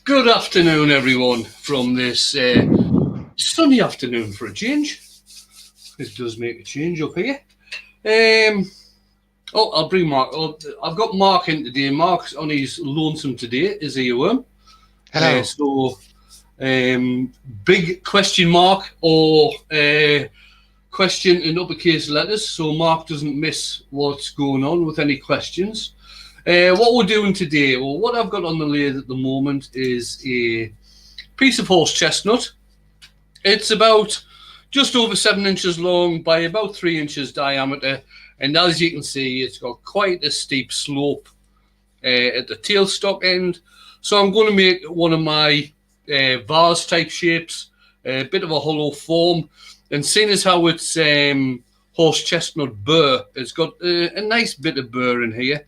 Good afternoon, everyone, from this sunny afternoon for a change. This does make a change up here. I'll bring Mark. I've got Mark in today. Mark's on his lonesome today, is he, Worm? Hello. Big question mark or question in uppercase letters, so Mark doesn't miss what's going on with any questions. What we're doing today, well, what I've got on the lathe at the moment is a piece of horse chestnut. It's about just over 7 inches long by about 3 inches diameter, and as you can see, it's got quite a steep slope at the tailstock end. So I'm going to make one of my vase type shapes, a bit of a hollow form, and seeing as how it's horse chestnut burr, it's got a nice bit of burr in here.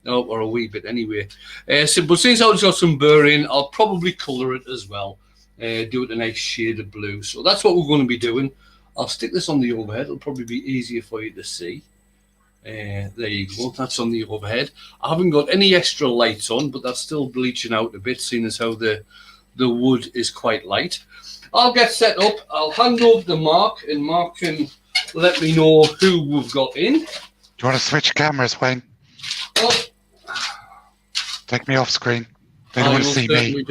Or a wee bit anyway. But since I've got some burr in, I'll probably colour it as well. Do it a nice shade of blue. So that's what we're going to be doing. I'll stick this on the overhead. It'll probably be easier for you to see. There you go. That's on the overhead. I haven't got any extra lights on, but that's still bleaching out a bit, seeing as how the wood is quite light. I'll get set up. I'll hand over to Mark, and Mark can let me know who we've got in. Do you want to switch cameras, Wayne? Oh. Take me off screen. They don't want to see me.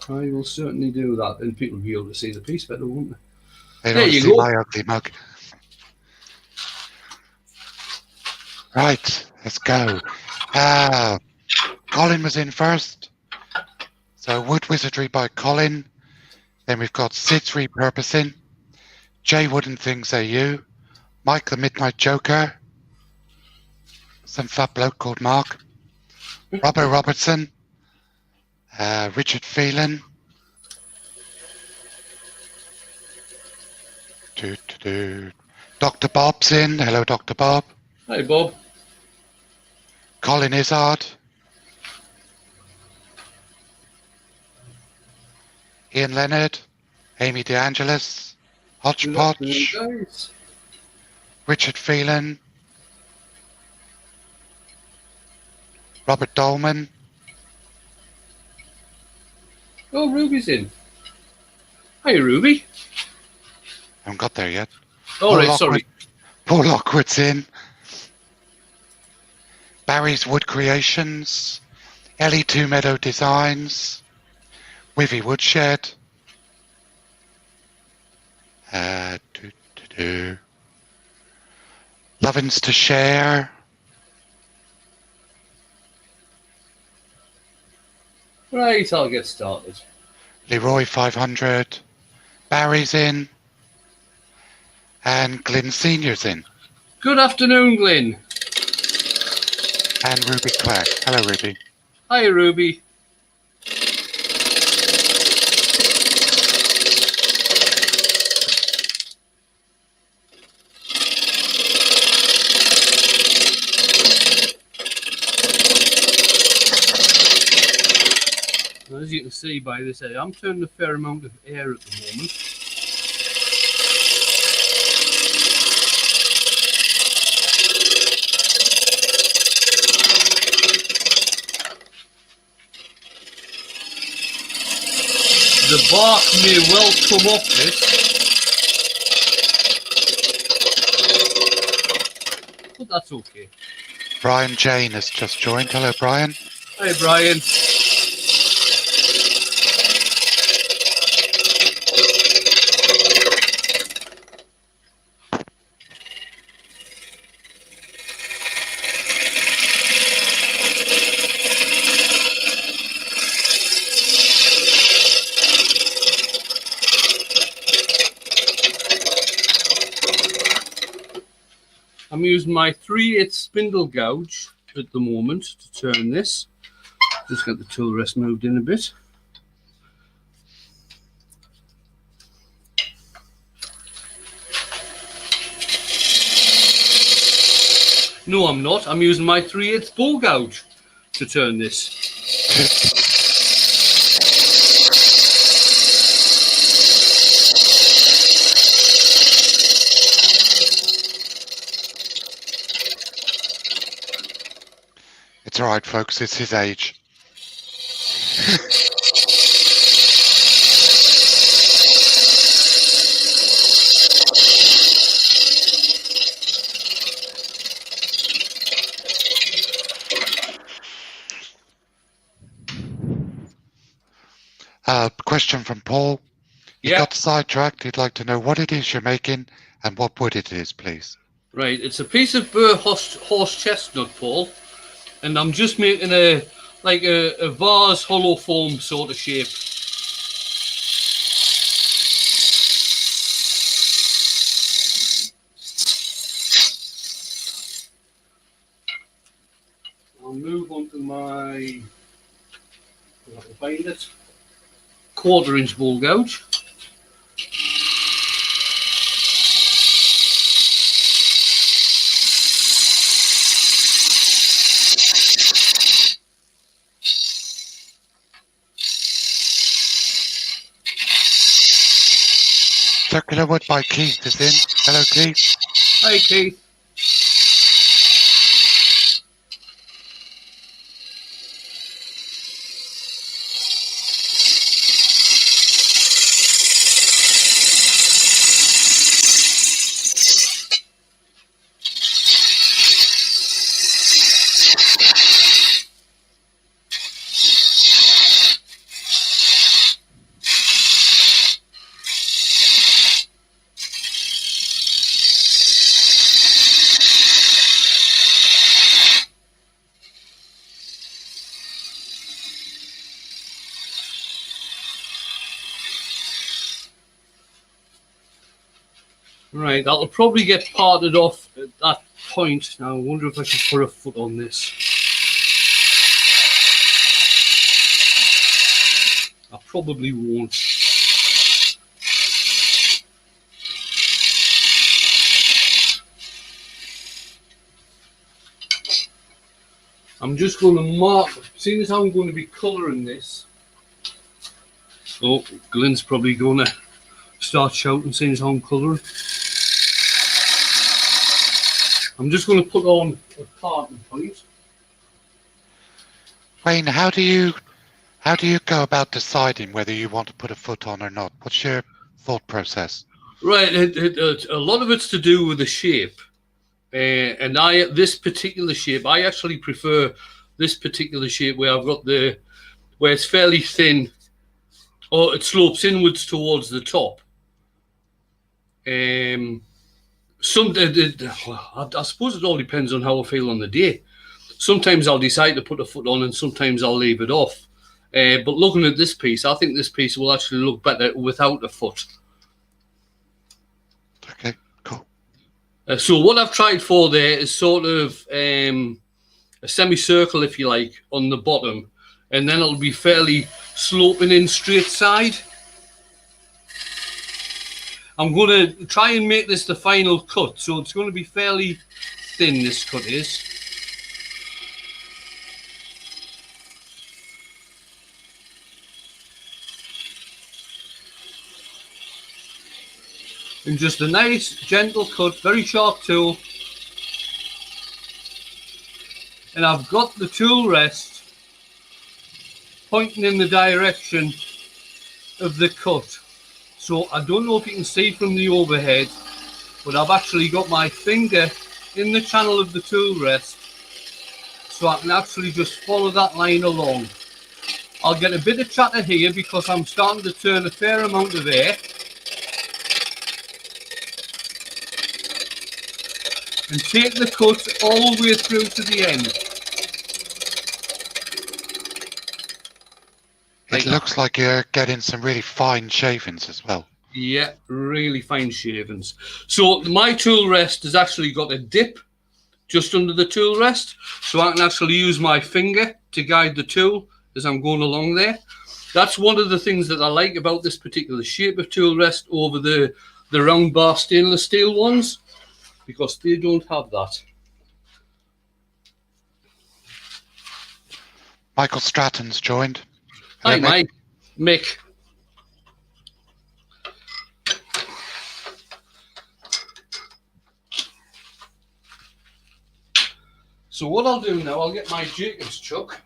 I will certainly do that. And people will be able to see the piece better, won't they? They don't want to see my ugly mug. Right, let's go. Colin was in first. So Wood Wizardry by Colin. Then we've got Sid's Repurposing. Jay Wooden Things AU. Mike the Midnight Joker. Some fat bloke called Mark. Robbo Robertson, Richard Phelan, Dr. Bob's in. Hello, Dr. Bob. Hi, Bob. Colin Izzard, Ian Leonard, Amy DeAngelis, Hodgepodge, Richard Phelan, Robert Dolman. Oh, Ruby's in. Hi, Ruby. I haven't got there yet. Oh, right, sorry. Paul Lockwood's in. Barry's Wood Creations. Ellie Two Meadow Designs. Wivy Woodshed. Lovins to Share. Right, I'll get started. Leroy 500. Barry's in. And Glyn Senior's in. Good afternoon, Glyn. And Ruby Clark. Hello, Ruby. Hi, Ruby. As you can see by this, I'm turning a fair amount of air at the moment. The bark may well come off this, but that's okay. Brian Jane has just joined. Hello, Brian. Hi, Brian. I'm using my 3/8 spindle gouge at the moment to turn this. Just get the tool rest moved in a bit. No, I'm not. I'm using my 3/8 ball gouge to turn this. It's all right, folks. It's his age. Question from Paul. You Yeah. got sidetracked. He'd like to know what it is you're making and what wood it is, please. Right, it's a piece of burr horse chestnut, Paul, and I'm just making a vase hollow foam sort of shape. I'll move on to my, if I can find it, 1/4 inch bowl gouge. Circular wood by Keith is in. Hello, Keith. Hi, Keith. Right, that'll probably get parted off at that point. Now, I wonder if I should put a foot on this. I probably won't. I'm just going to mark, seeing as how I'm going to be colouring this. Oh, Glenn's probably going to start shouting, seeing as how I'm colouring. I'm just going to put on a parting point. Wayne, how do you go about deciding whether you want to put a foot on or not? What's your thought process? Right, a lot of it's to do with the shape. And this particular shape, I actually prefer this particular shape where I've got where it's fairly thin, or it slopes inwards towards the top. I suppose it all depends on how I feel on the day. Sometimes I'll decide to put a foot on and sometimes I'll leave it off. But looking at this piece, I think this piece will actually look better without a foot. Okay, cool. So what I've tried for there is sort of a semicircle, if you like, on the bottom. And then it'll be fairly sloping in straight side. I'm going to try and make this the final cut. So it's going to be fairly thin, this cut is. And just a nice, gentle cut, very sharp tool. And I've got the tool rest pointing in the direction of the cut. So I don't know if you can see from the overhead, but I've actually got my finger in the channel of the tool rest, so I can actually just follow that line along. I'll get a bit of chatter here because I'm starting to turn a fair amount of air. And take the cut all the way through to the end. It looks like you're getting some really fine shavings as well. Yeah, really fine shavings. So my tool rest has actually got a dip just under the tool rest, so I can actually use my finger to guide the tool as I'm going along there. That's one of the things that I like about this particular shape of tool rest over the round bar stainless steel ones, because they don't have that. Michael Stratton's joined. Hi, Mike. Mick. So what I'll do now, I'll get my Jacob's chuck.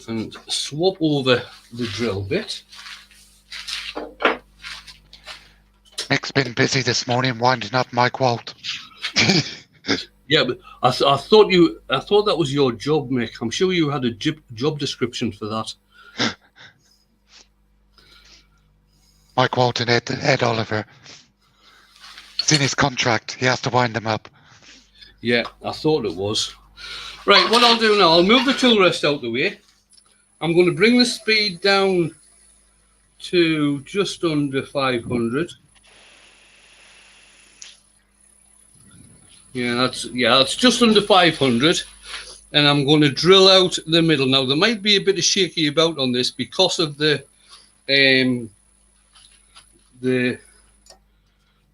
And swap over the drill bit. Mick's been busy this morning winding up Mike Walt. Yeah, but I thought that was your job, Mick. I'm sure you had a job description for that. Mike Walton, Ed Oliver. It's in his contract. He has to wind them up. Yeah, I thought it was. Right, what I'll do now, I'll move the tool rest out the way. I'm going to bring the speed down to just under 500. Yeah, that's just under 500. And I'm going to drill out the middle. Now, there might be a bit of shaky about on this because of the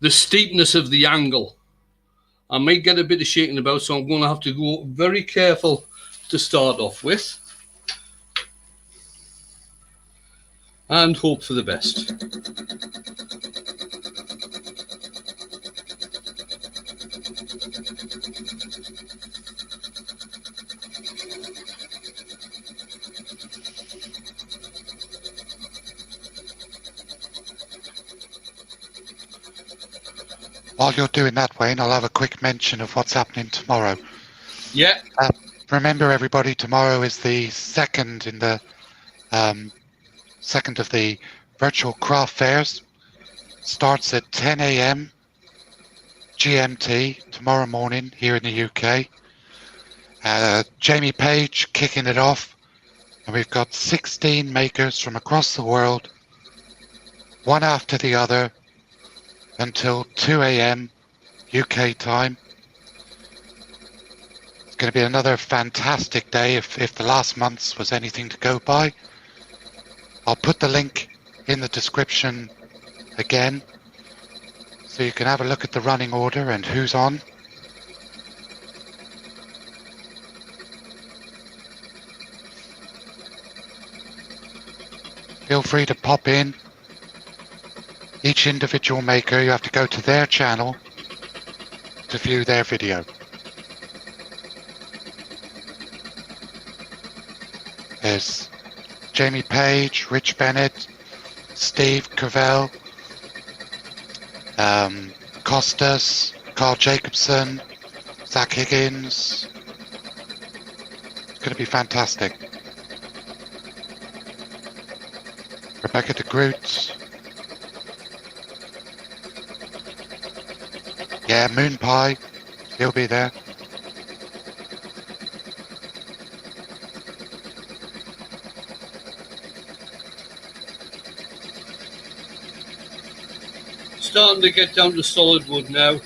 steepness of the angle. I might get a bit of shaking about, so I'm going to have to go very careful to start off with. And hope for the best. While you're doing that, Wayne, I'll have a quick mention of what's happening tomorrow. Yeah. Remember, everybody, tomorrow is the second of the virtual craft fairs. Starts at 10 a.m. GMT tomorrow morning here in the UK. Jamie Page kicking it off, and we've got 16 makers from across the world, one after the other, until 2 a.m. UK time. It's going to be another fantastic day if the last month's was anything to go by. I'll put the link in the description again, so you can have a look at the running order and who's on. Feel free to pop in. Each individual maker, you have to go to their channel to view their video. There's Jamie Page, Rich Bennett, Steve Cavell, Costas, Carl Jacobson, Zach Higgins. It's going to be fantastic. Rebecca de Groot. Yeah, Moon Pie, he'll be there. Starting to get down to solid wood now.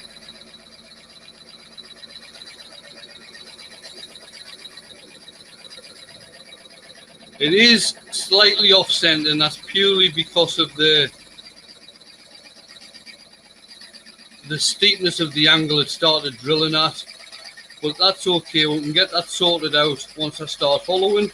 It is slightly off center, and that's purely because of the steepness of the angle it started drilling at. But that's okay, we can get that sorted out once I start hollowing.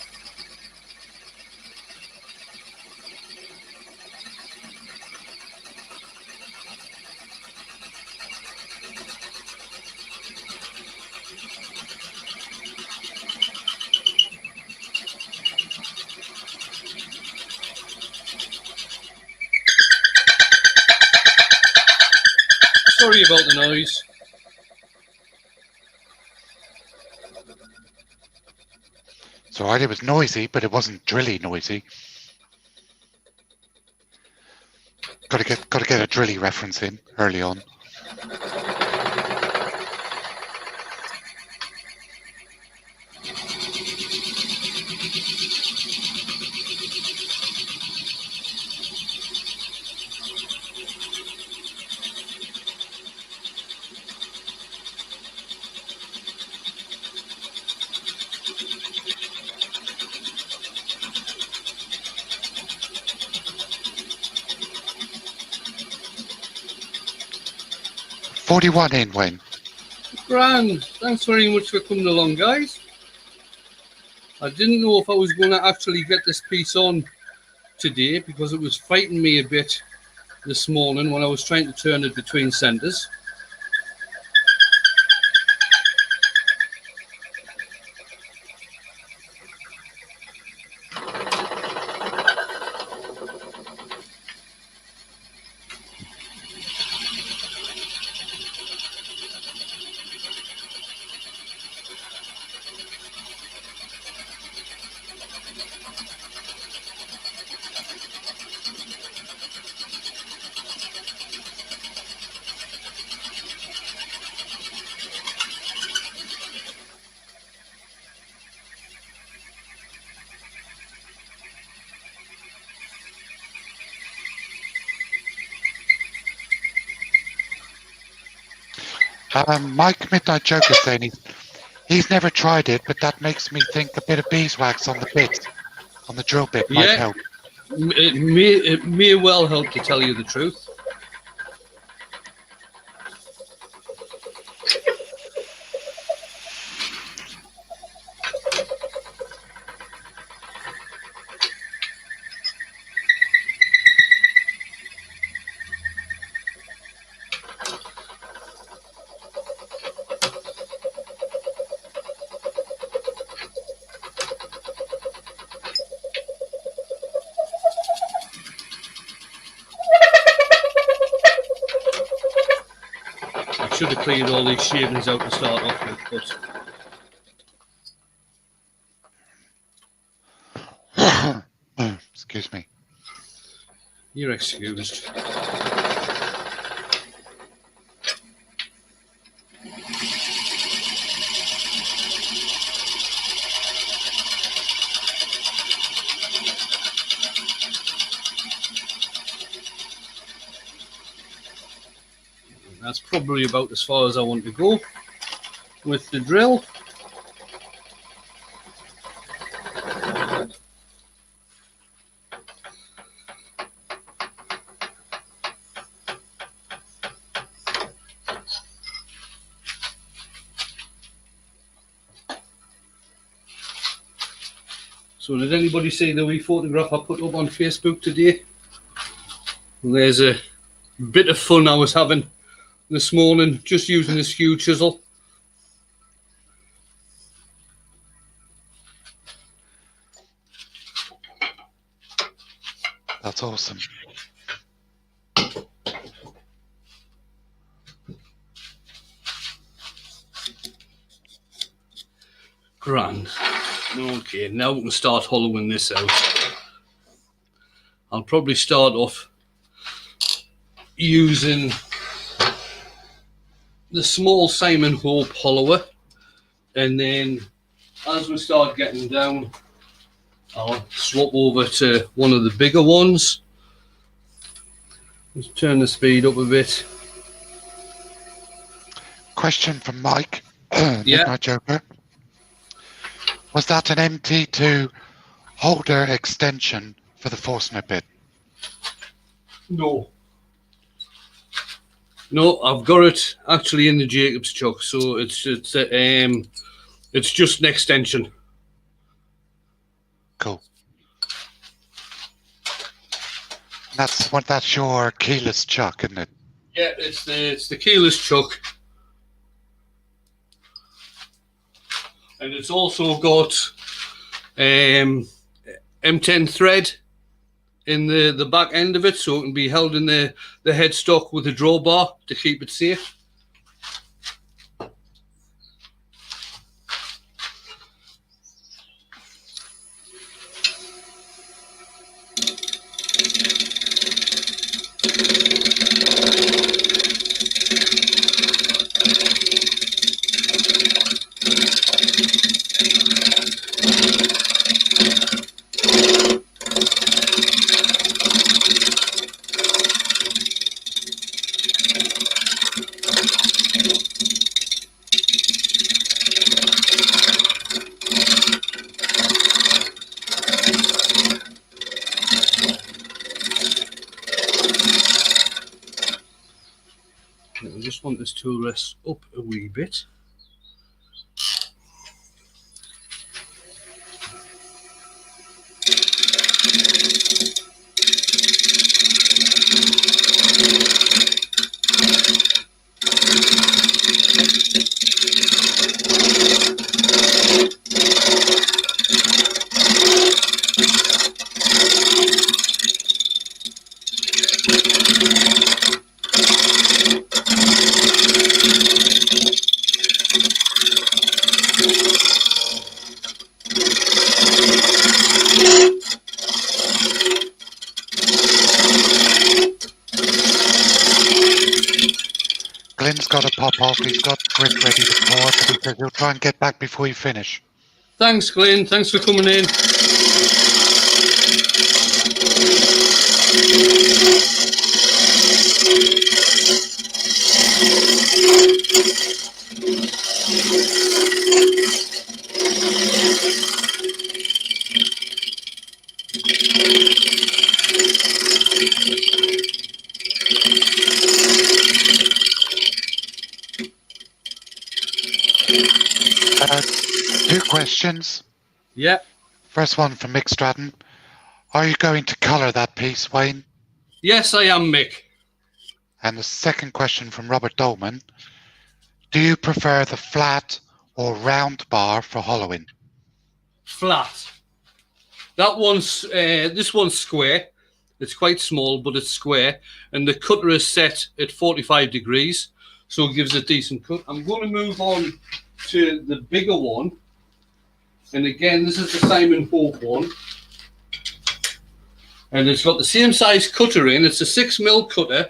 Sorry about the noise. It's alright, it was noisy, but it wasn't drilly noisy. Got to get a drilly reference in early on. $41 in, Wayne. Grand. Thanks very much for coming along, guys. I didn't know if I was going to actually get this piece on today because it was fighting me a bit this morning when I was trying to turn it between centers. Mike Midnight Joker saying he's never tried it, but that makes me think a bit of beeswax on the bit, on the drill bit, might Yeah, help. it may well help, to tell you the truth. I should have cleared all these shavings out to start off with, but Excuse me. you're excused. That's probably about as far as I want to go with the drill. So did anybody see the wee photograph I put up on Facebook today? Well, there's a bit of fun I was having this morning, just using a skew chisel. That's awesome. Grand. Okay, now we can start hollowing this out. I'll probably start off using the small Simon Hope hollower, and then as we start getting down, I'll swap over to one of the bigger ones. Let's turn the speed up a bit. Question from Mike, Yeah. Midnight Joker. Was that an MT2 holder extension for the Forstner bit? No. No, I've got it actually in the Jacob's chuck, so it's just an extension. Cool. That's your keyless chuck, isn't it? Yeah, it's the keyless chuck, and it's also got M10 thread in the back end of it, so it can be held in the headstock with a drawbar to keep it safe. I just want this tool rest up a wee bit. Glenn's got to pop off. He's got grit ready to pour, but he says he'll try and get back before you finish. Thanks, Glenn. Thanks for coming in. Two questions. Yeah. First one from Mick Stratton. Are you going to colour that piece, Wayne? Yes, I am, Mick. And the second question from Robert Dolman. Do you prefer the flat or round bar for hollowing? Flat. That one's, this one's square. It's quite small, but it's square. And the cutter is set at 45 degrees, so it gives a decent cut. I'm going to move on to the bigger one. And again, this is the Simon Hope one. And it's got the same size cutter in. It's a 6mm cutter.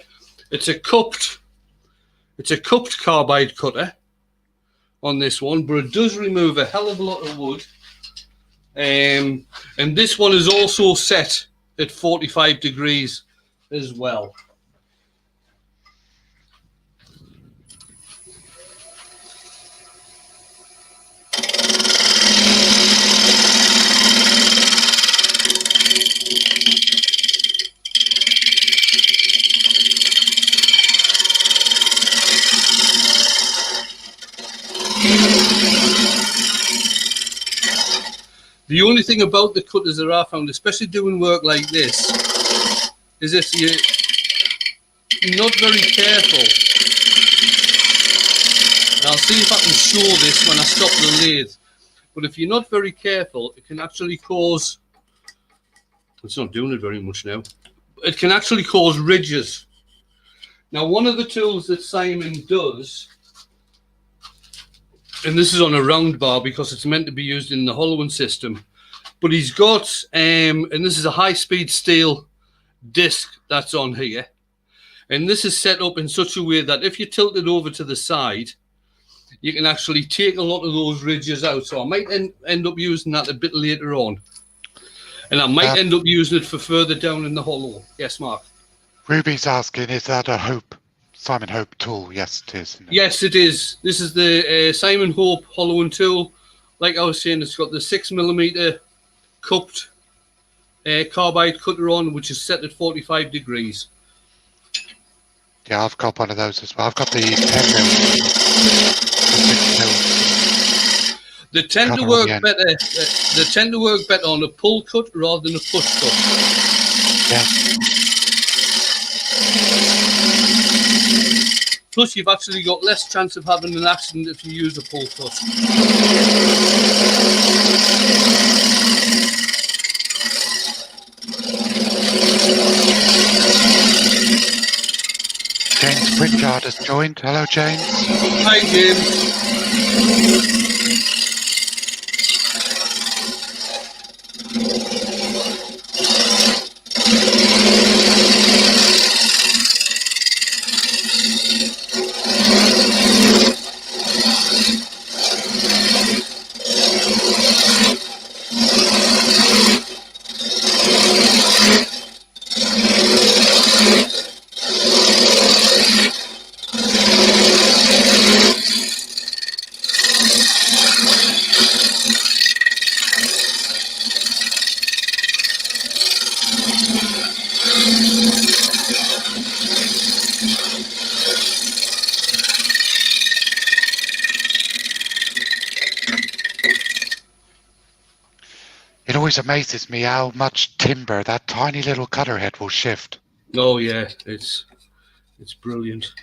It's a cupped carbide cutter on this one, but it does remove a hell of a lot of wood. And this one is also set at 45 degrees as well. The only thing about the cutters that I found, especially doing work like this, is if you're not very careful. And I'll see if I can show this when I stop the lathe. But if you're not very careful, it can actually cause, it's not doing it very much now, it can actually cause ridges. Now, one of the tools that Simon does, and this is on a round bar because it's meant to be used in the hollowing system, but he's got, and this is a high-speed steel disc that's on here, and this is set up in such a way that if you tilt it over to the side, you can actually take a lot of those ridges out. So I might end up using that a bit later on, and I might end up using it for further down in the hollow. Yes, Mark? Ruby's asking, is that a Simon Hope tool? Yes, it is. Yes, it is. This is the Simon Hope hollowing tool. Like I was saying, it's got the 6mm cupped carbide cutter on, which is set at 45 degrees. Yeah, I've got one of those as well. I've got the 10mm. They tend to work better. They tend to work better on a pull cut rather than a push cut. Yeah. Plus, you've actually got less chance of having an accident if you use a pull cut. James Pritchard has joined. Hello, James. Hi, James. It always amazes me how much timber that tiny little cutter head will shift. Oh yeah, it's brilliant.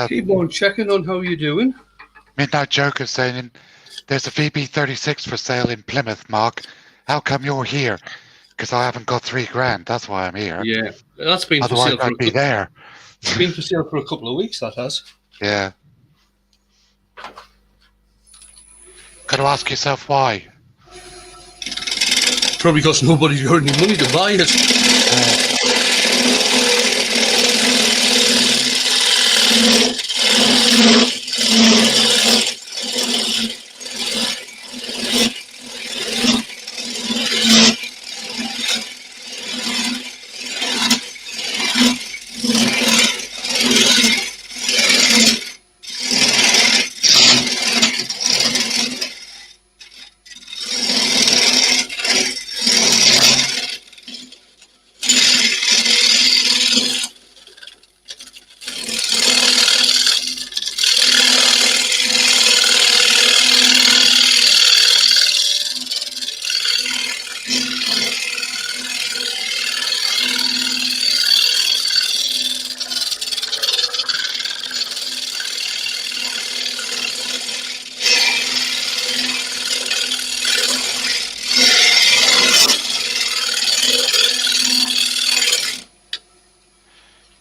Keep on checking on how you're doing. Midnight Joker saying there's a VB36 for sale in Plymouth, Mark. How come you're here? Because I haven't got $3,000. That's why I'm here. Yeah, that's been Otherwise, for sale. I'd be there. It's been for sale for a couple of weeks. That has. Yeah. Got to ask yourself why. Probably because nobody's got any money to buy it.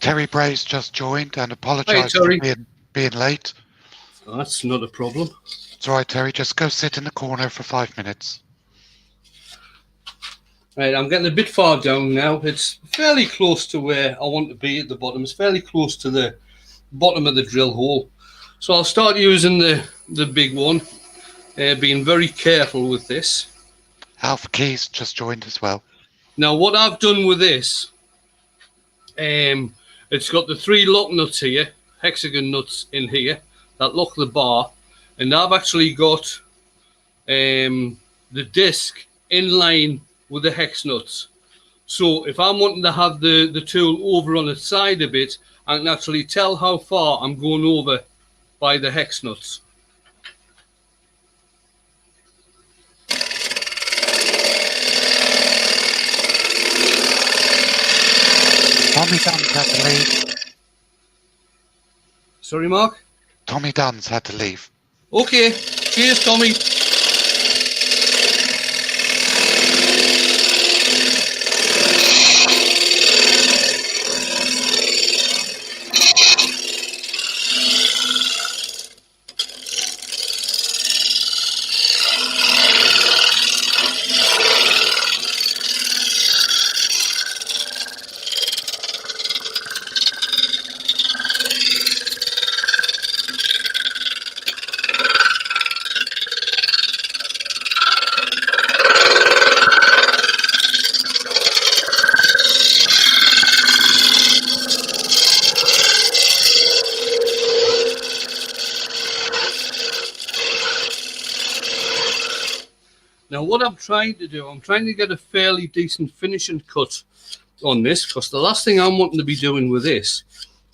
Terry Bray's just joined and apologised Hey, for Terry. being late. That's not a problem. It's all right, Terry. Just go sit in the corner for 5 minutes. Right, I'm getting a bit far down now. It's fairly close to where I want to be at the bottom. It's fairly close to the bottom of the drill hole. So I'll start using the big one, being very careful with this. Alpha Keys just joined as well. Now, what I've done with this, it's got the 3 lock nuts here, hexagon nuts in here, that lock the bar. And I've actually got the disc in line with the hex nuts. So if I'm wanting to have the tool over on its side a bit, I can actually tell how far I'm going over by the hex nuts. Tommy Dunn's had to leave. Sorry, Mark? Tommy Dunn's had to leave. Okay. Cheers, Tommy. Now what I'm trying to do, I'm trying to get a fairly decent finishing cut on this, because the last thing I'm wanting to be doing with this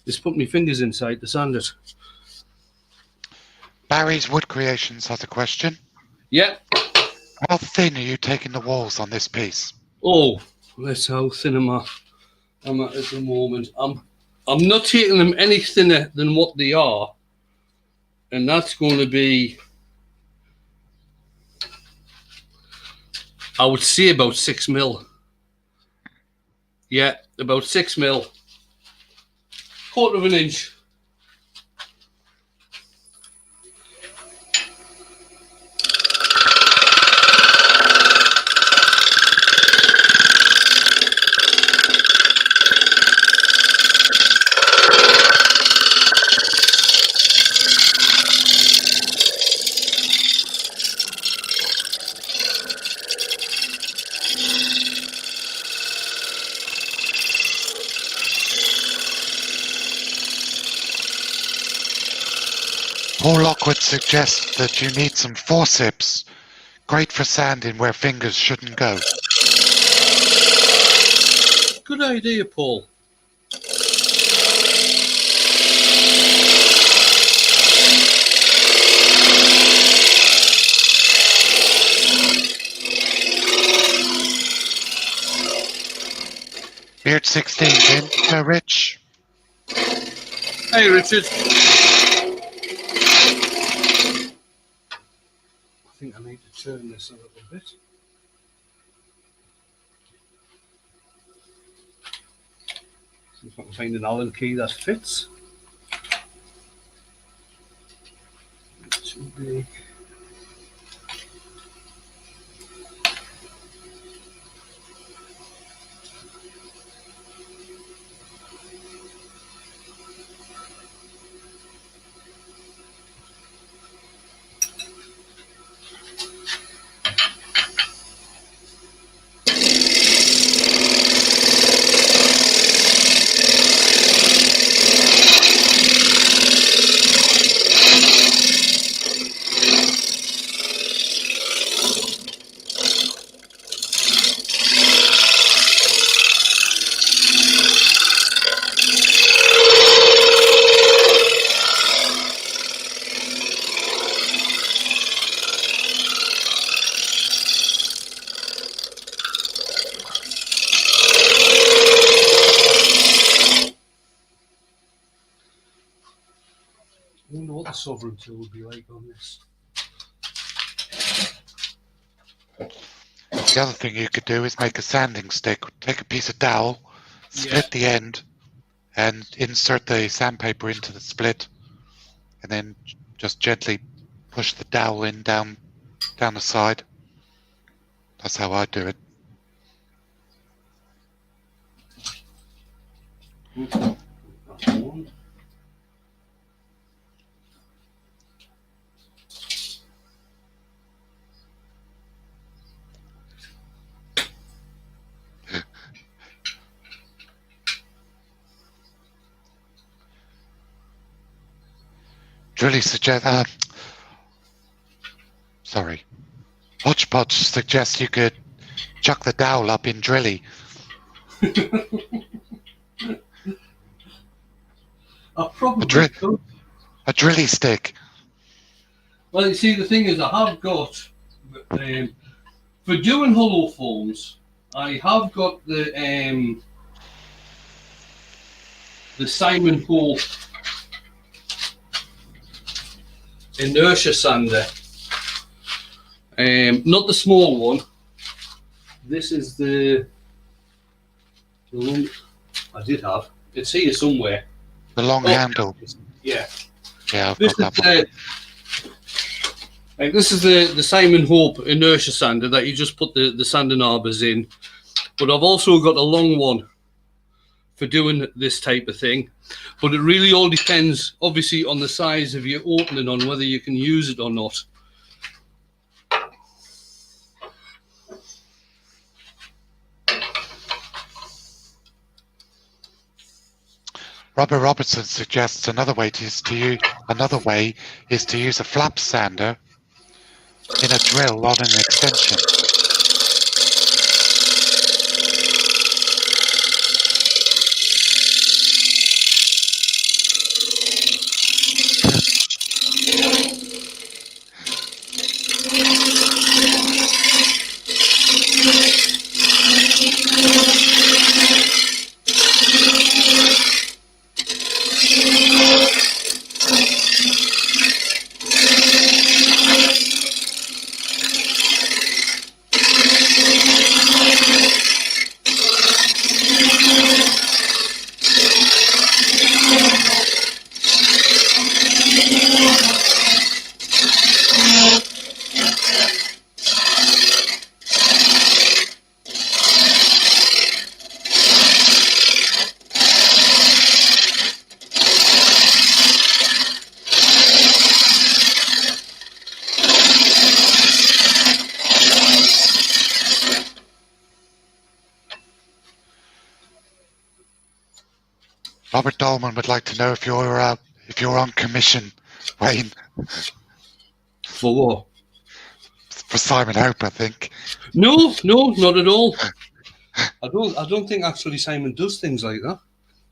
is put my fingers inside to sand it. Barry's Wood Creations has a question. Yeah. How thin are you taking the walls on this piece? Oh, that's how thin I'm at the moment. I'm not taking them any thinner than what they are. And that's going to be, I would say, about 6 mil. Yeah, about 6 mil. Quarter of an inch. Paul Lockwood suggests that you need some forceps. Great for sanding where fingers shouldn't go. Good idea, Paul. Beard 16 in. Rich. Hey, Richard. think I need to turn this a little bit. See if I can find an Allen key that fits. It should be. I wonder what the sovereign tool would be like on this. The other thing you could do is make a sanding stick. Take a piece of dowel, split the end, and insert the sandpaper into the split, and then just gently push the dowel in down the side. That's how I do it. That's one. Drilly Hodgepodge suggests you could chuck the dowel up in Drilly. I probably could. A Drilly stick. Well, you see, the thing is, I have got, for doing hollow forms, I have got the Simon Hope inertia sander. Not the small one. This is the one I did have. It's here somewhere. The long handle. Yeah. Yeah, I've got that one. This is the Simon Hope inertia sander that you just put the sanding arbors in. But I've also got a long one for doing this type of thing. But it really all depends, obviously, on the size of your opening, on whether you can use it or not. Robert Robertson suggests another way is to use a flap sander in a drill on an extension. Robert Dolman would like to know if you're on commission, Wayne. For what? For Simon Hope, I think. No, not at all. I don't think actually Simon does things like that.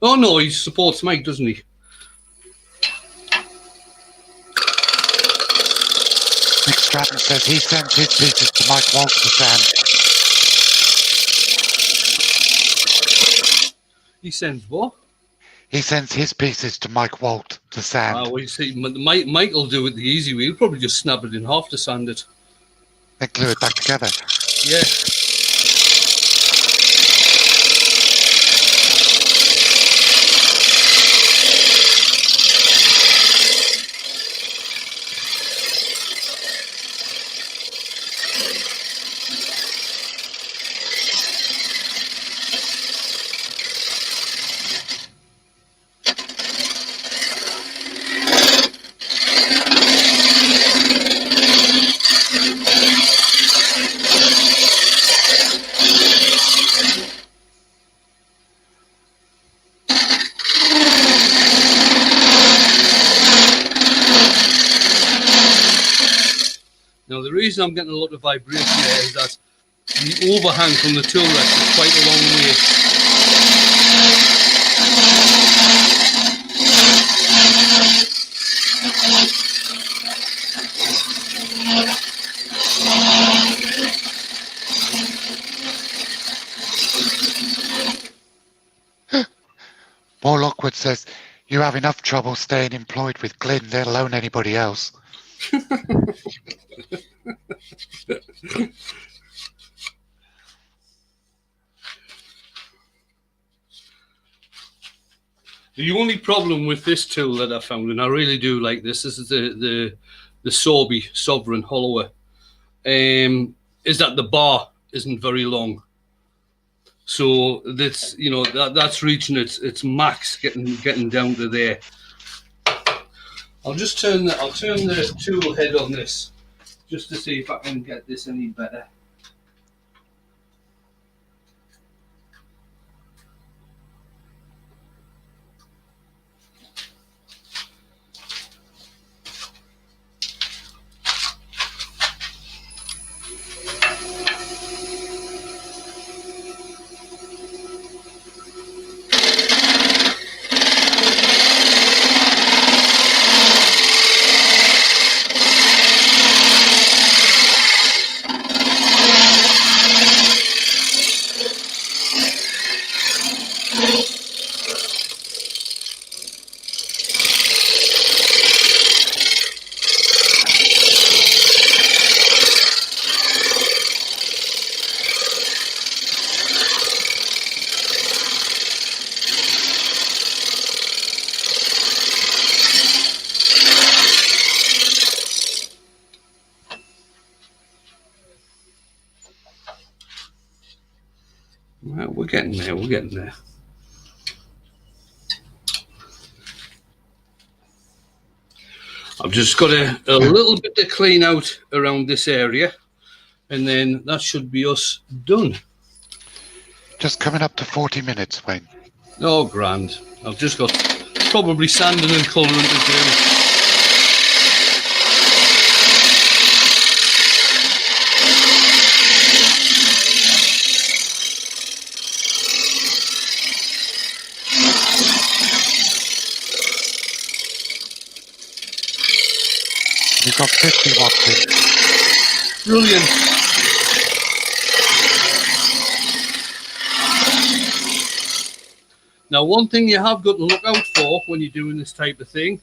Oh no, he supports Mike, doesn't he? Nick Stratton says he sends his pieces to Mike Walsh to sand. He sends what? He sends his pieces to Mike Walt to sand. Well, you see, Mike will do it the easy way. He'll probably just snap it in half to sand it. then glue it back together. Yeah. Now the reason I'm getting a lot of vibration there is that the overhang from the tool rest is quite a long way. Paul Lockwood says, you have enough trouble staying employed with Glyn, let alone anybody else. The only problem with this tool that I found, and I really do like this is the Sorby Sovereign Hollower, is that the bar isn't very long. So that's, you know, that's reaching its max, getting down to there. I'll turn the tool head on this just to see if I can get this any better. Well, we're getting there. I've just got a little bit to clean out around this area, and then that should be us done. Just coming up to 40 minutes, Wayne. Oh, grand. I've just got probably sanding and colouring to do. You've got 50 watts in. Brilliant. Now, one thing you have got to look out for when you're doing this type of thing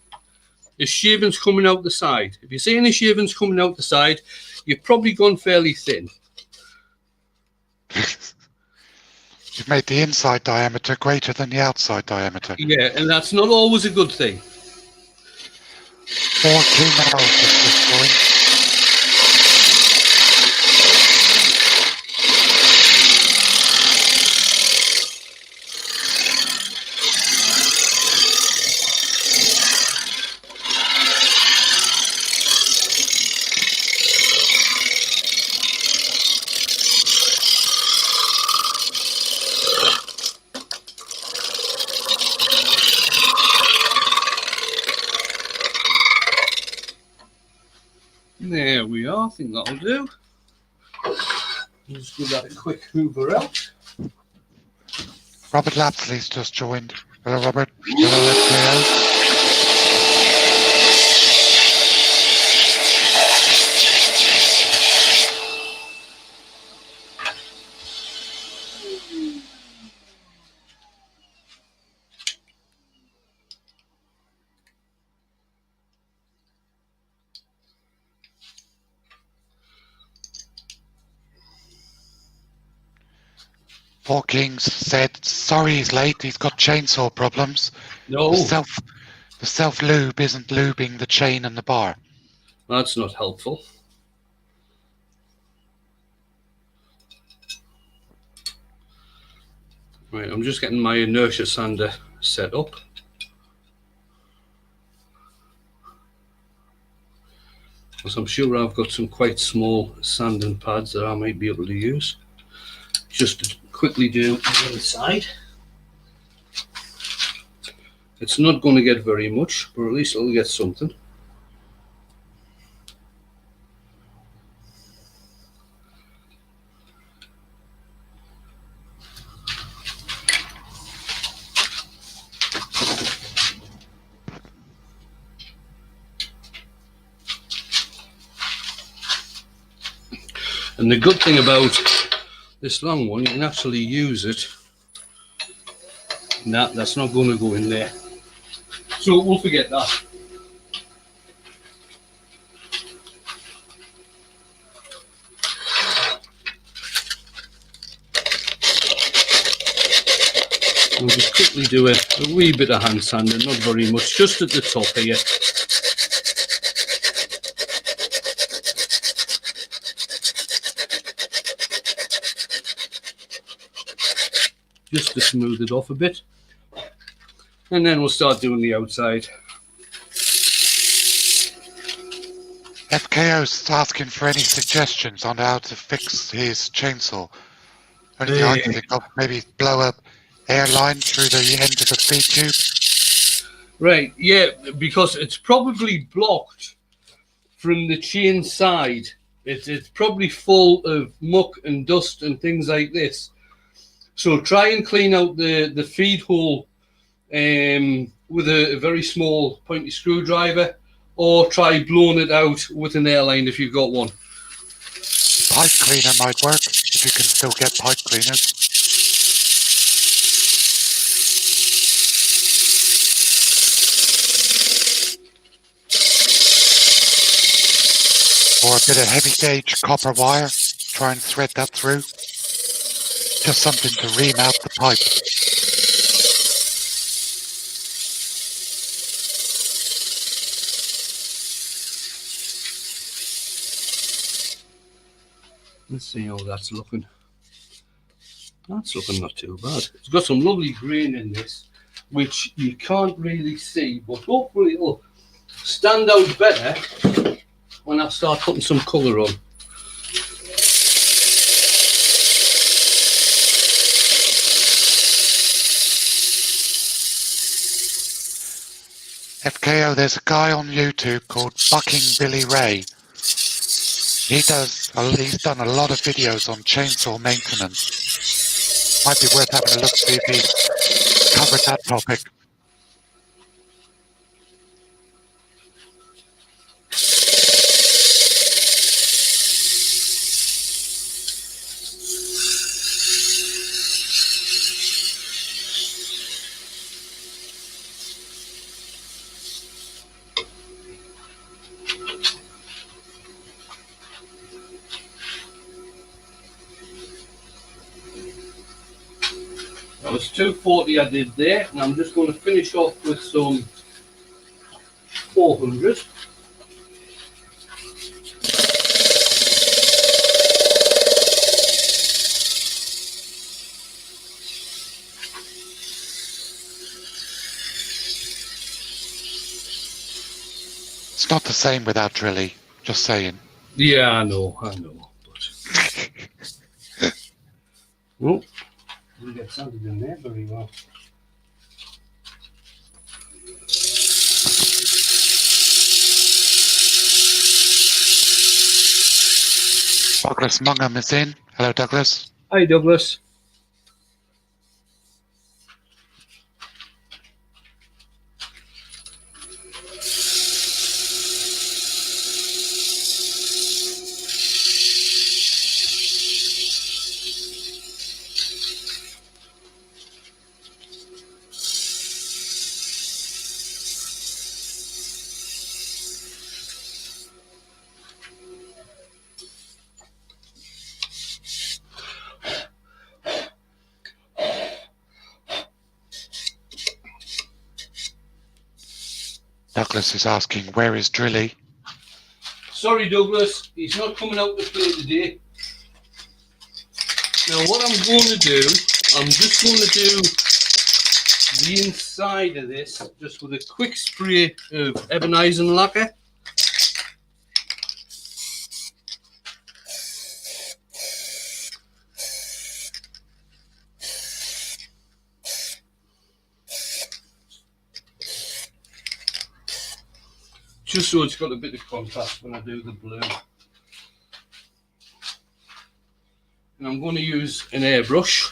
is shavings coming out the side. If you see any shavings coming out the side, you've probably gone fairly thin. You've made the inside diameter greater than the outside diameter. Yeah, and that's not always a good thing. 14 hours is just going. There we are. I think that'll do. Just give that a quick hoover out. Robert Lapsley's just joined. Hello, Robert. Hello, Hawkins said, sorry he's late, he's got chainsaw problems. No, The self-lube isn't lubing the chain and the bar. that's not helpful. Right, I'm just getting my inertia sander set up. Because I'm sure I've got some quite small sanding pads that I might be able to use. Just to quickly do the other side. It's not going to get very much, but at least it'll get something. And the good thing about this long one, you can actually use it. Nah, that's not going to go in there. So we'll forget that. We'll just quickly do a wee bit of hand sanding, not very much, just at the top here. Just to smooth it off a bit. And then we'll start doing the outside. FKO's asking for any suggestions on how to fix his chainsaw. Only thing I can think of, maybe blow a air line through the end of the feed tube. Right, yeah, because it's probably blocked from the chain side. It's probably full of muck and dust and things like this. So try and clean out the feed hole with a very small pointy screwdriver, or try blowing it out with an airline if you've got one. Pipe cleaner might work, if you can still get pipe cleaners. Or a bit of heavy gauge copper wire, try and thread that through. Just something to ream out the pipe. Let's see how that's looking. That's looking not too bad. It's got some lovely grain in this, which you can't really see, but hopefully it'll stand out better when I start putting some colour on. FKO, there's a guy on YouTube called Bucking Billy Ray. He's done a lot of videos on chainsaw maintenance. Might be worth having a look, see if he's covered that topic. That was 240 I did there, and I'm just going to finish off with some 400. It's not the same without drilly, just saying. Yeah, I know. But well, we get sanded in there very well. Douglas Mungham is in. Hello, Douglas. Hi, Douglas. Douglas is asking, where is Drilly? Sorry, Douglas, he's not coming out to play today. Now, what I'm going to do, I'm just going to do the inside of this just with a quick spray of ebonizing lacquer. Just so it's got a bit of contrast when I do the blue. And I'm going to use an airbrush.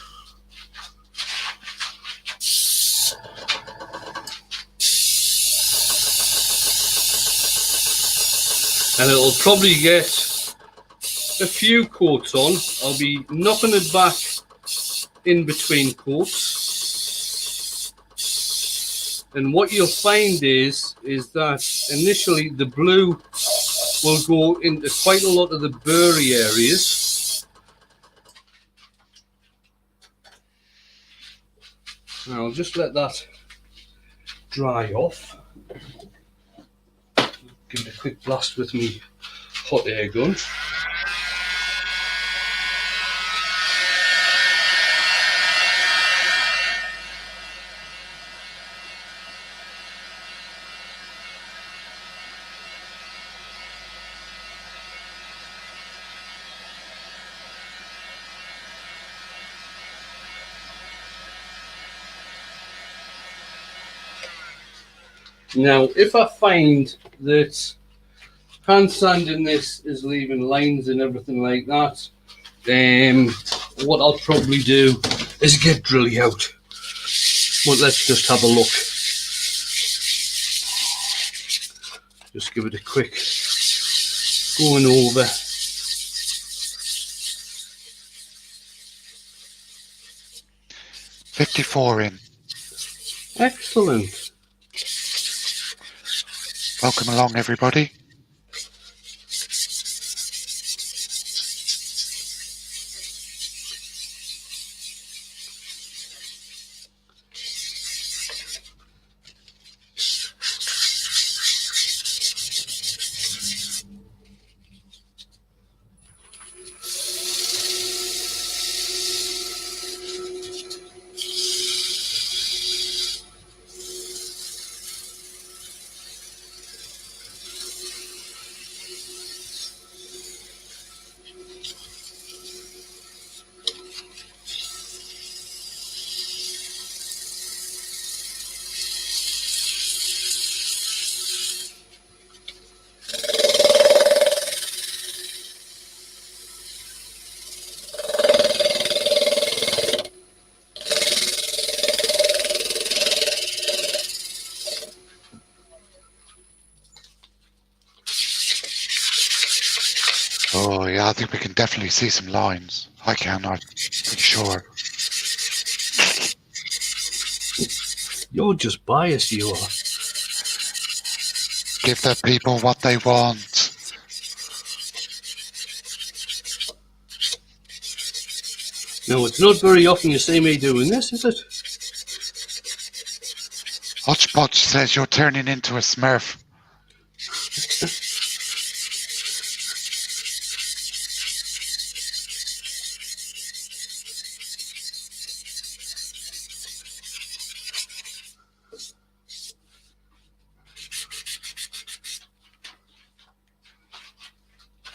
And it'll probably get a few coats on. I'll be knocking it back in between coats. And what you'll find is that initially the blue will go into quite a lot of the burry areas. And I'll just let that dry off. Give it a quick blast with me hot air gun. Now, if I find that hand sanding this is leaving lines and everything like that, what I'll probably do is get Drilly out. But let's just have a look. Just give it a quick going over. "54 in. Excellent. Welcome along, everybody. Oh, yeah, I think we can definitely see some lines. I can, I'm pretty sure. You're just biased, you are. Give the people what they want. No, it's not very often you see me doing this, is it? Hotchpotch says you're turning into a Smurf.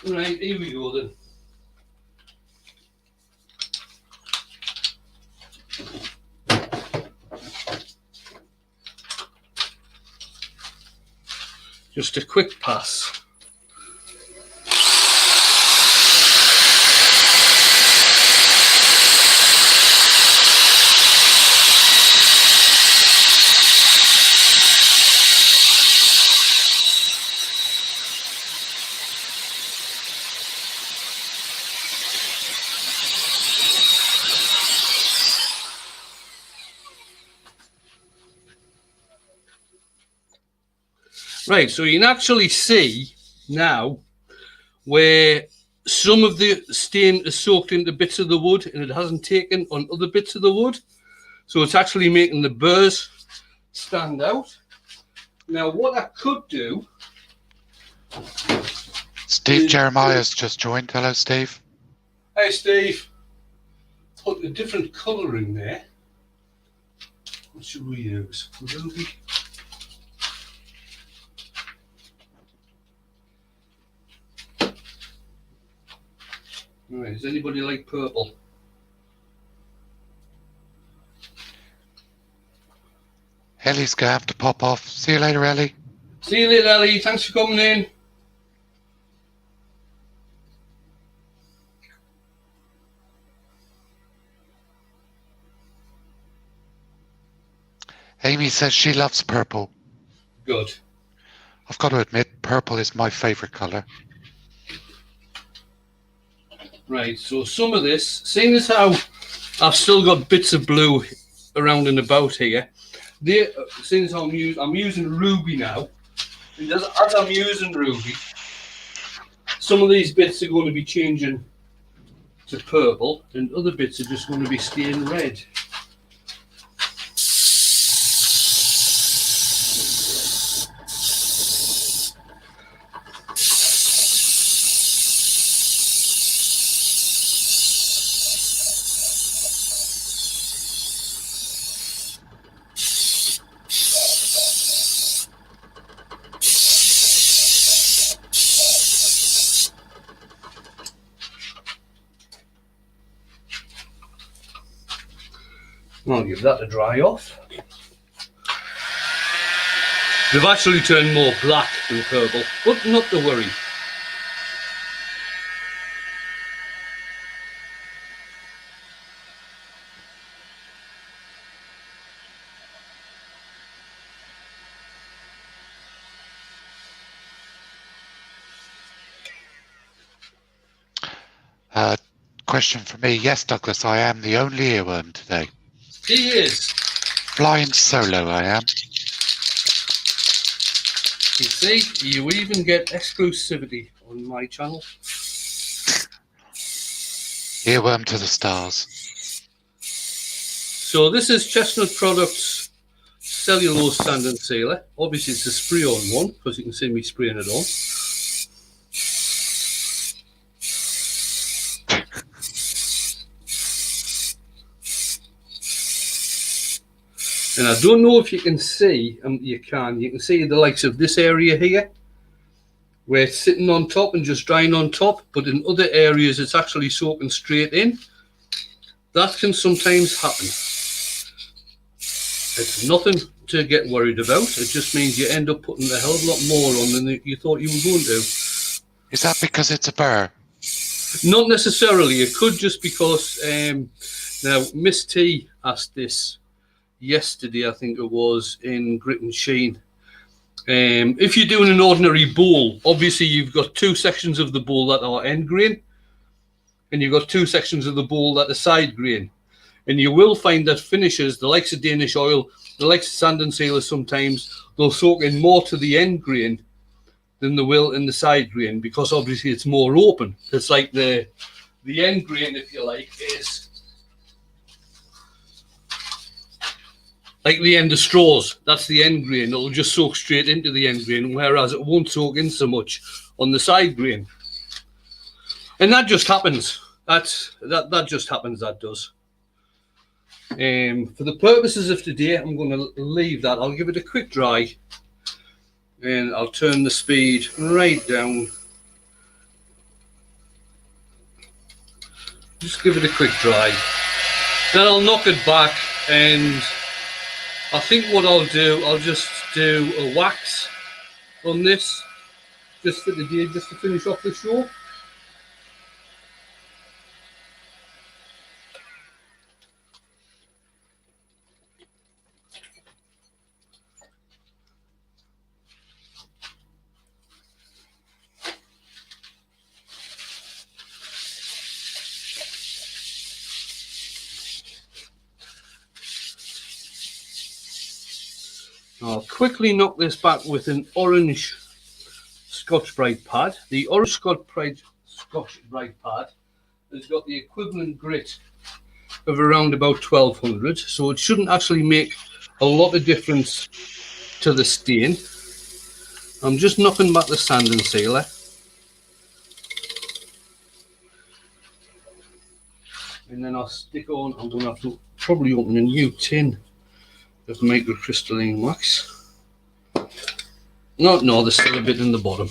Right, here we go then. Just a quick pass. Right, so you can actually see now where some of the stain is soaked into bits of the wood and it hasn't taken on other bits of the wood. So it's actually making the burrs stand out. Now, what I could do... Steve Jeremiah's just joined. Hello, Steve. Hey, Steve. Put a different colour in there. What should we use? Ruby? Right, does anybody like purple? Ellie's going to have to pop off. See you later, Ellie. See you later, Ellie. Thanks for coming in. Amy says she loves purple. Good. I've got to admit, purple is my favourite colour. Right, so some of this, seeing as how I've still got bits of blue around and about here, seeing as how I'm using ruby now, and as I'm using ruby, some of these bits are going to be changing to purple, and other bits are just going to be staying red. I'll give that a dry off. They've actually turned more black than purple, but not to worry. Question for me. Yes, Douglas, I am the only earworm today. He is. Flying solo, I am. You see, you even get exclusivity on my channel. Earworm to the stars. So this is Chestnut Products Cellulose Sand and Sealer. Obviously it's a spray-on one, because you can see me spraying it on. And I don't know if you can see, you can see the likes of this area here, where it's sitting on top and just drying on top, but in other areas it's actually soaking straight in. That can sometimes happen. It's nothing to get worried about. It just means you end up putting a hell of a lot more on than you thought you were going to. Is that because it's a burr? Not necessarily. It could just because, now Miss T asked this yesterday, I think it was, in Grit and Sheen. If you're doing an ordinary bowl, obviously you've got two sections of the bowl that are end grain, and you've got two sections of the bowl that are side grain. And you will find that finishers, the likes of Danish oil, the likes of sand and sealer, sometimes they'll soak in more to the end grain than they will in the side grain, because obviously it's more open. It's like the end grain, if you like, is like the end of straws. That's the end grain. It'll just soak straight into the end grain, whereas it won't soak in so much on the side grain. And that just happens. That just happens, that does. For the purposes of today, I'm going to leave that. I'll give it a quick dry, and I'll turn the speed right down. Just give it a quick dry. Then I'll knock it back, and I think what I'll do, I'll just do a wax on this, just for the day, just to finish off the show. I'll quickly knock this back with an orange Scotch Brite pad. The orange Scotch Brite pad has got the equivalent grit of around about 1200, so it shouldn't actually make a lot of difference to the stain. I'm just knocking back the sanding sealer. And then I'll stick on, I'm going to have to probably open a new tin of microcrystalline wax. No, there's still a bit in the bottom.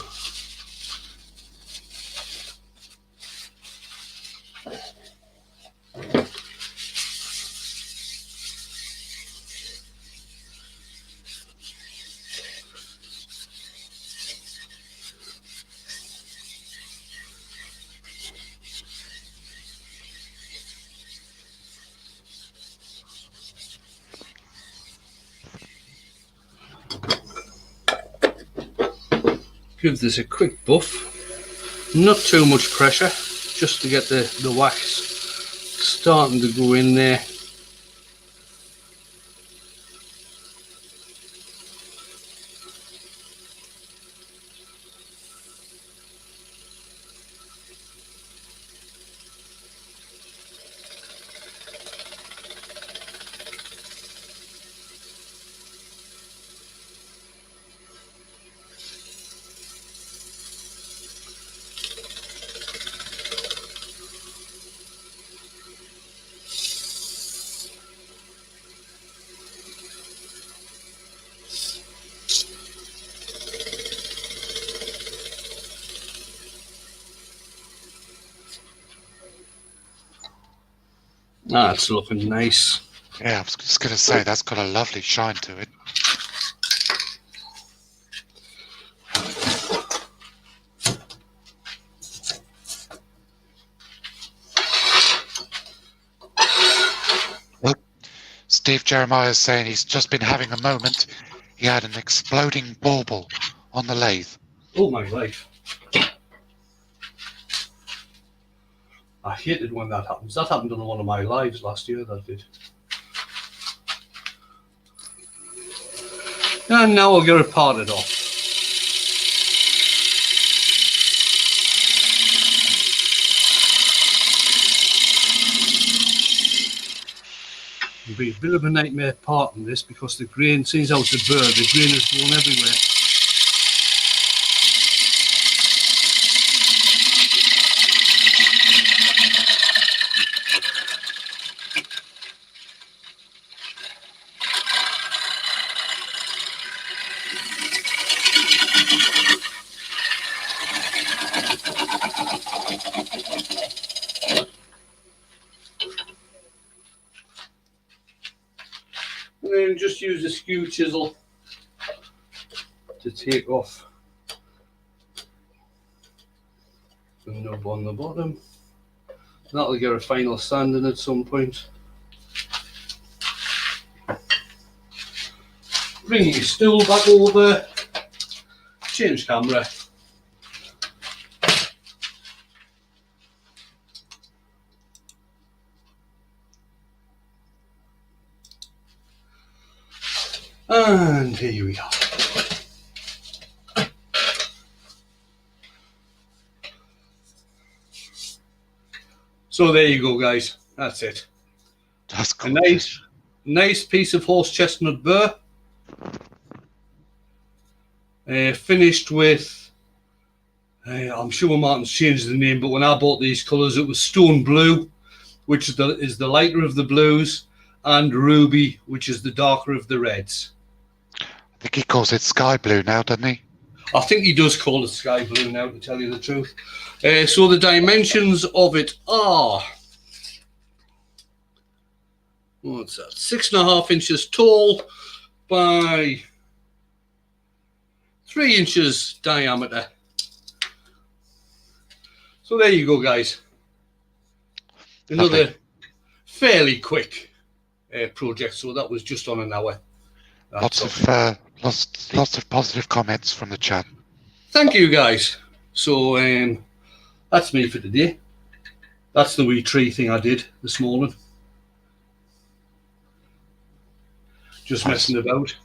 Give this a quick buff, not too much pressure, just to get the wax starting to go in there. That's looking nice. Yeah, I was just going to say, that's got a lovely shine to it. Well, Steve Jeremiah is saying he's just been having a moment. He had an exploding bauble on the lathe. Oh my life. I hated when that happens. That happened on one of my lives last year, that did. And now I'll get it parted off. It'll be a bit of a nightmare parting this because the grain, since out the burr, the grain is going everywhere. And then just use a skew chisel to take off the nub on the bottom. That'll get a final sanding at some point. Bring your stool back over, change camera. And here we are. So there you go, guys. That's it. That's a nice piece of horse chestnut burr. Finished with, I'm sure Martin's changed the name, but when I bought these colours, it was stone blue, which is the lighter of the blues, and ruby, which is the darker of the reds. I think he calls it sky blue now, doesn't he? I think he does call it sky blue now, to tell you the truth. So the dimensions of it are, what's that, 6.5 inches tall by 3 inches diameter. So there you go, guys. Another fairly quick project. So that was just on an hour. Lots of positive comments from the chat. Thank you, guys. So that's me for today. That's the wee tree thing I did this morning. Just messing about.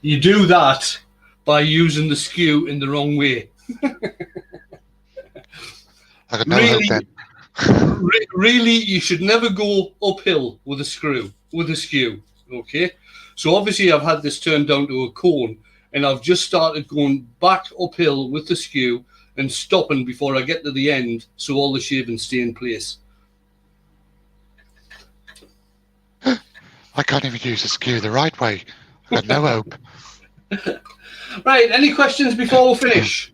You do that by using the skew in the wrong way. I got no hope then. Really, you should never go uphill with a skew. Okay, so obviously I've had this turned down to a cone, and I've just started going back uphill with the skew and stopping before I get to the end, so all the shavings stay in place. I can't even use a skew the right way. I've got no hope. Right, any questions before we finish?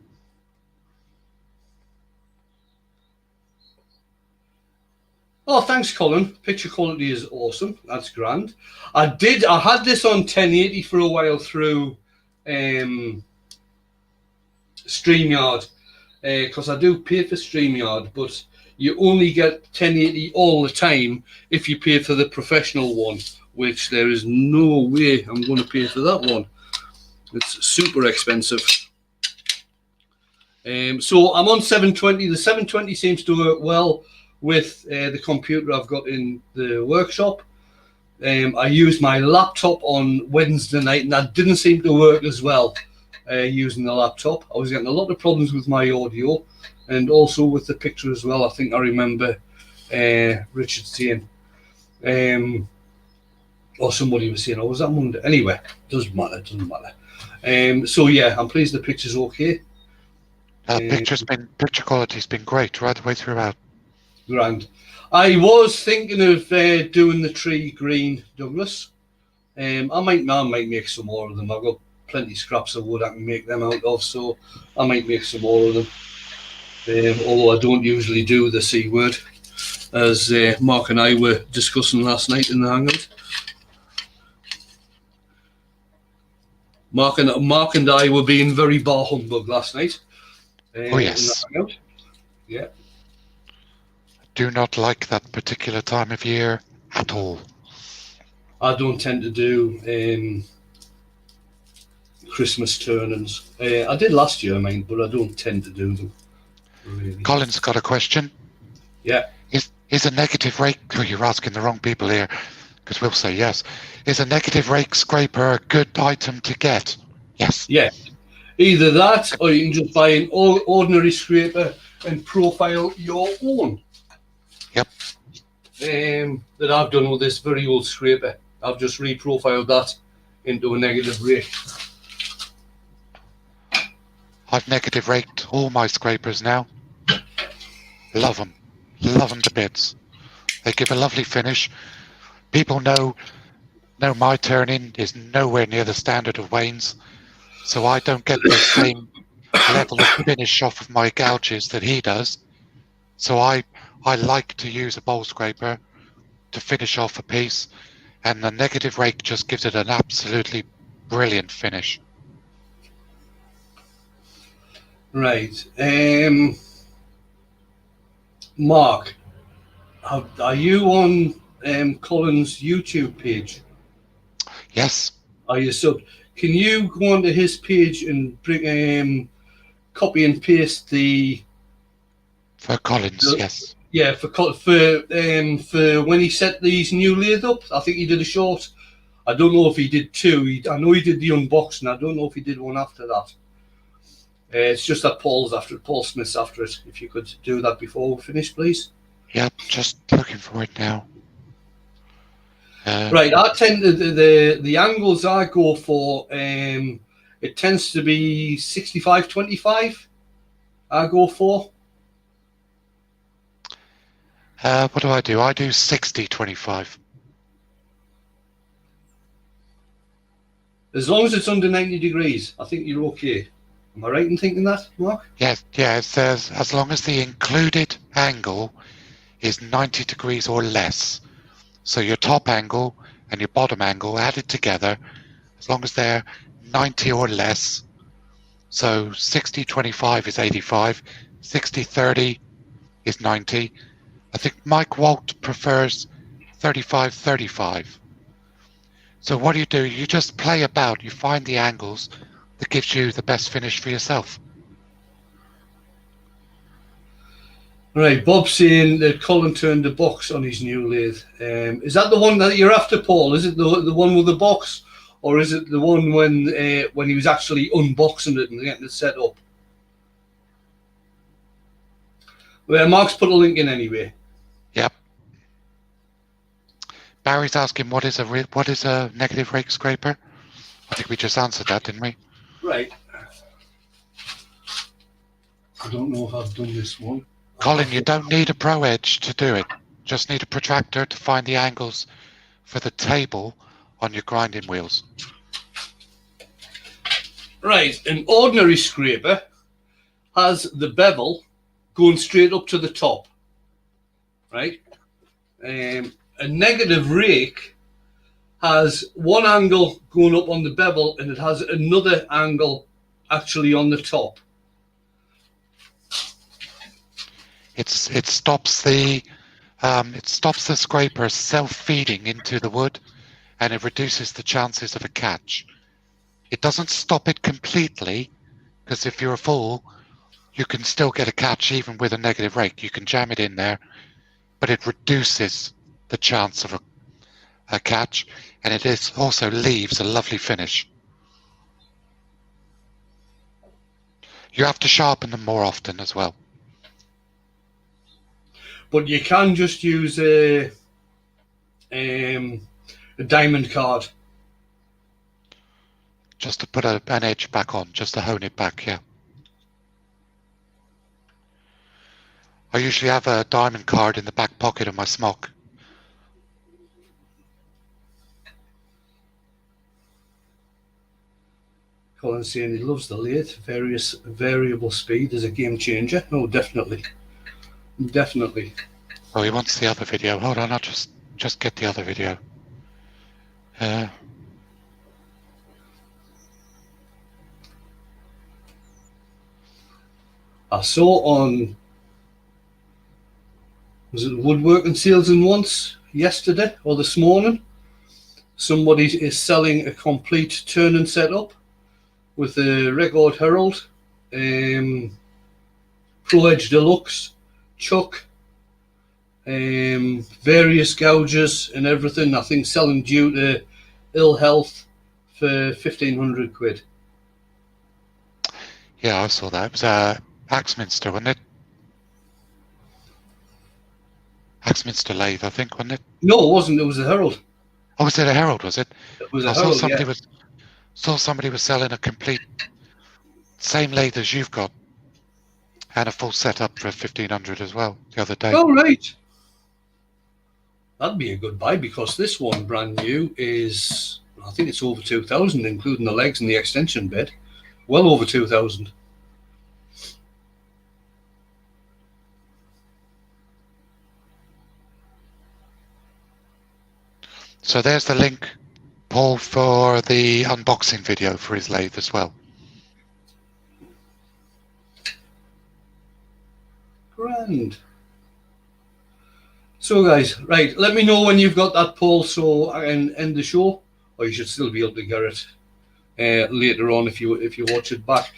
Oh, thanks, Colin. Picture quality is awesome. That's grand. I had this on 1080 for a while through StreamYard, because I do pay for StreamYard, but you only get 1080 all the time if you pay for the professional one, which there is no way I'm going to pay for that one. It's super expensive. So I'm on 720. The 720 seems to work well with the computer I've got in the workshop. I used my laptop on Wednesday night, and that didn't seem to work as well using the laptop. I was getting a lot of problems with my audio and also with the picture as well. I think I remember Richard saying, or somebody was saying, oh, was that Monday? Anyway, doesn't matter. So yeah, I'm pleased the picture's okay. Picture quality's been great right the way throughout. Grand. I was thinking of doing the tree green, Douglas. I might make some more of them. I've got plenty scraps of wood I can make them out of, so I might make some more of them. Although I don't usually do the C word, as Mark and I were discussing last night in the hangout. Mark and I were being very bar humbug last night. Oh yes. Yeah. Do not like that particular time of year at all. I don't tend to do Christmas turnings. I did last year, but I don't tend to do them. Really. Colin's got a question. Yeah. Is a negative rake... Oh, you're asking the wrong people here, because we'll say yes. Is a negative rake scraper a good item to get? Yes. Yeah. Either that, or you can just buy an ordinary scraper and profile your own. Yep. That I've done with this very old scraper. I've just reprofiled that into a negative rake. I've negative raked all my scrapers now. Love them. Love them to bits. They give a lovely finish. People know my turning is nowhere near the standard of Wayne's, so I don't get the same level of finish off of my gouges that he does. So I like to use a bowl scraper to finish off a piece, and the negative rake just gives it an absolutely brilliant finish. Right. Mark, are you on Colin's YouTube page? Yes. Are you subbed? Can you go onto his page and bring copy and paste the... For Collins, yes. Yeah, for when he set these new lathe up. I think he did a short. I don't know if he did two. I know he did the unboxing. I don't know if he did one after that. It's just that Paul Smith's after it. If you could do that before we finish, please. Yep, just looking for it now. Right, I tend to the angles I go for. It tends to be 65-25. I go for. What do? I do 60-25. As long as it's under 90 degrees, I think you're okay. Am I right in thinking that, Mark? Yeah, it says as long as the included angle is 90 degrees or less. So your top angle and your bottom angle added together, as long as they're 90 or less. So 60-25 is 85, 60-30 is 90. I think Mike Walt prefers 35-35. So what do? You just play about, you find the angles that gives you the best finish for yourself. Right, Bob's saying that Colin turned the box on his new lathe. Is that the one that you're after, Paul? Is it the one with the box, or is it the one when he was actually unboxing it and getting it set up? Well, Mark's put a link in anyway. Yep. Barry's asking what is a negative rake scraper. I think we just answered that, didn't we? Right. I don't know if I've done this one. Colin, you don't need a Pro Edge to do it. Just need a protractor to find the angles for the table on your grinding wheels. Right, an ordinary scraper has the bevel going straight up to the top, right? A negative rake has one angle going up on the bevel and it has another angle actually on the top. It stops the scraper self-feeding into the wood, and it reduces the chances of a catch. It doesn't stop it completely, because if you're a fool, you can still get a catch even with a negative rake. You can jam it in there, but it reduces the chance of a catch, and it also leaves a lovely finish. You have to sharpen them more often as well. But you can just use a diamond card. Just to put an edge back on, just to hone it back, yeah. I usually have a diamond card in the back pocket of my smock. Colin's saying he loves the lathe. Variable speed is a game changer. Oh, definitely. Definitely. Oh, he wants the other video. Hold on, I'll just get the other video. I saw on, was it Woodworking Sales and Once yesterday or this morning, somebody is selling a complete turning setup with a Record Herald, Pro Edge Deluxe, chuck, various gouges and everything. I think selling due to ill health for 1,500 quid. Yeah, I saw that. It was Axminster, wasn't it? Axminster lathe, I think, wasn't it? No, it wasn't. It was a Herald. Oh, was it a Herald, was it? It was I a Herald, saw somebody was selling a complete same lathe as you've got and a full setup for 1,500 as well the other day. Oh, right. That'd be a good buy, because this one, brand new, is, I think it's over 2,000, including the legs and the extension bed. Well over 2,000. So there's the link, Paul, for the unboxing video for his lathe as well. Grand. So guys, right, let me know when you've got that, Paul, so I can end the show, or you should still be able to get it later on if you watch it back.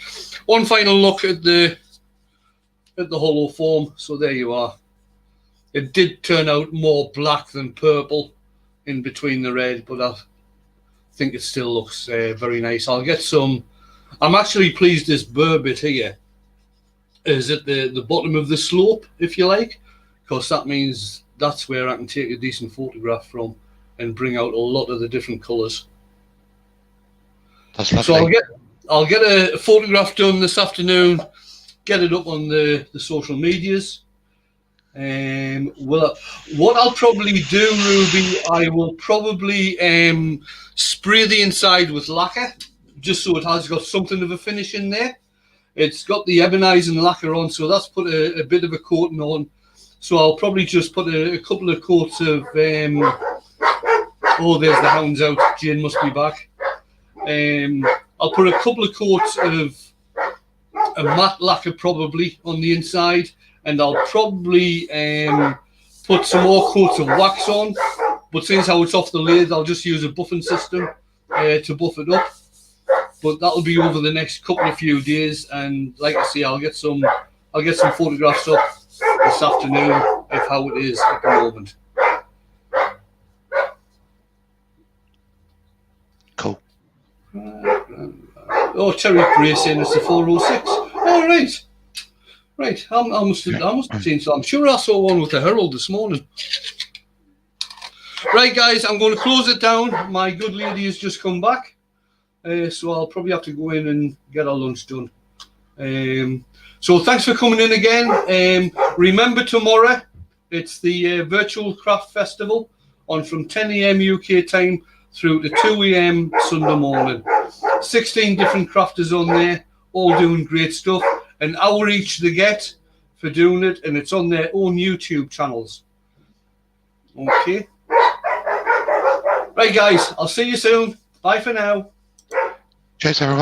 One final look at the hollow form. So there you are. It did turn out more black than purple in between the red, but I think it still looks very nice. I'll get some. I'm actually pleased this burr bit here is at the bottom of the slope, if you like, because that means that's where I can take a decent photograph from and bring out a lot of the different colours. That's lovely. So I'll get a photograph done this afternoon, get it up on the social medias. Well, what I'll probably do, Ruby, I will probably spray the inside with lacquer, just so it has got something of a finish in there. It's got the ebonizing lacquer on, so that's put a bit of a coating on. So I'll probably just put a couple of coats of, oh, there's the hounds out. Jane must be back. I'll put a couple of coats of a matte lacquer probably on the inside, and I'll probably put some more coats of wax on. But since how it's off the lathe, I'll just use a buffing system to buff it up. But that'll be over the next couple of few days, and like I say, I'll get some photographs up this afternoon of how it is at the moment. Cool. Oh, Terry Gray saying it's a 406. Oh, right. I must have seen some. I'm sure I saw one with the Herald this morning. Right, guys, I'm going to close it down. My good lady has just come back. so I'll probably have to go in and get our lunch done. So thanks for coming in again. Remember tomorrow, it's the Virtual Craft Festival on from 10 a.m. UK time through to 2 a.m. Sunday morning. 16 different crafters on there, all doing great stuff. An hour each they get for doing it, and it's on their own YouTube channels. Okay. Right, guys, I'll see you soon. Bye for now. Cheers, everyone.